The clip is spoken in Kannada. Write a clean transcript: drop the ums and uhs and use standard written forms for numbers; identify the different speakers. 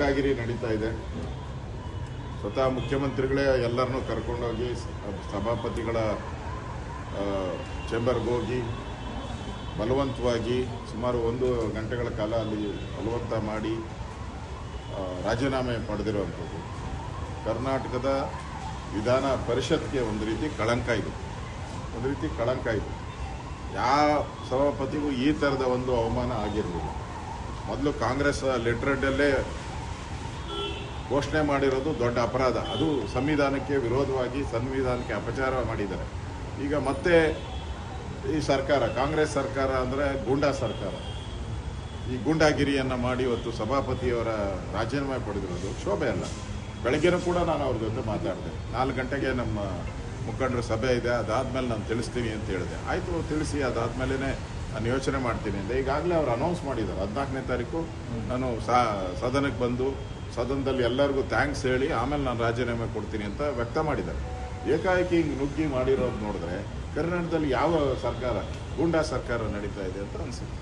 Speaker 1: ಗೂಂಡಾಗಿರಿ ನಡೀತಾ ಇದೆ. ಸ್ವತಃ ಮುಖ್ಯಮಂತ್ರಿಗಳೇ ಎಲ್ಲರನ್ನೂ ಕರ್ಕೊಂಡೋಗಿ ಸಭಾಪತಿಗಳ ಚೇಂಬರ್ಗೆ ಹೋಗಿ ಬಲವಂತವಾಗಿ ಸುಮಾರು 1 ಗಂಟೆಗಳ ಕಾಲ ಅಲ್ಲಿ ಬಲವಂತ ಮಾಡಿ ರಾಜೀನಾಮೆ ಪಡೆದಿರುವಂಥದ್ದು ಕರ್ನಾಟಕದ ವಿಧಾನ ಪರಿಷತ್ಗೆ ಒಂದು ರೀತಿ ಕಳಂಕ ಇದೆ. ಯಾವ ಸಭಾಪತಿಗೂ ಈ ಥರದ ಒಂದು ಅವಮಾನ ಆಗಿರಲಿಲ್ಲ. ಮೊದಲು ಕಾಂಗ್ರೆಸ್ ಲೆಟರ್ಡಲ್ಲೇ ಘೋಷಣೆ ಮಾಡಿರೋದು ದೊಡ್ಡ ಅಪರಾಧ, ಅದು ಸಂವಿಧಾನಕ್ಕೆ ವಿರೋಧವಾಗಿ ಸಂವಿಧಾನಕ್ಕೆ ಅಪಚಾರ ಮಾಡಿದ್ದಾರೆ. ಈಗ ಮತ್ತೆ ಈ ಸರ್ಕಾರ, ಕಾಂಗ್ರೆಸ್ ಸರ್ಕಾರ ಅಂದರೆ ಗೂಂಡಾ ಸರ್ಕಾರ, ಈ ಗೂಂಡಾಗಿರಿಯನ್ನು ಮಾಡಿ ಇವತ್ತು ಸಭಾಪತಿಯವರ ರಾಜೀನಾಮೆ ಪಡೆದಿರೋದು ಶೋಭೆ ಅಲ್ಲ. ಬೆಳಗ್ಗೆನೂ ಕೂಡ ನಾನು ಅವ್ರ ಜೊತೆ ಮಾತಾಡಿದೆ. 4 ಗಂಟೆಗೆ ನಮ್ಮ ಮುಖಂಡರ ಸಭೆ ಇದೆ, ಅದಾದಮೇಲೆ ನಾನು ತಿಳಿಸ್ತೀನಿ ಅಂತ ಹೇಳಿದೆ. ಆಯಿತು, ತಿಳಿಸಿ, ಅದಾದಮೇಲೆ ನಾನು ಯೋಚನೆ ಮಾಡ್ತೀನಿ ಅಂತ ಈಗಾಗಲೇ ಅವ್ರು ಅನೌನ್ಸ್ ಮಾಡಿದ್ದಾರೆ. 14ನೇ ತಾರೀಕು ನಾನು ಸದನಕ್ಕೆ ಬಂದು ಸದನದಲ್ಲಿ ಎಲ್ಲರಿಗೂ ಥ್ಯಾಂಕ್ಸ್ ಹೇಳಿ ಆಮೇಲೆ ನಾನು ರಾಜೀನಾಮೆ ಕೊಡ್ತೀನಿ ಅಂತ ವ್ಯಕ್ತ ಮಾಡಿದ್ದಾರೆ. ಏಕಾಏಕಿ ಹಿಂಗೆ ನುಗ್ಗಿ ಮಾಡಿರೋದು ನೋಡಿದ್ರೆ ಕರ್ನಾಟಕದಲ್ಲಿ ಯಾವ ಸರ್ಕಾರ, ಗೂಂಡಾ ಸರ್ಕಾರ ನಡೀತಾ ಇದೆ ಅಂತ ಅನಿಸುತ್ತೆ.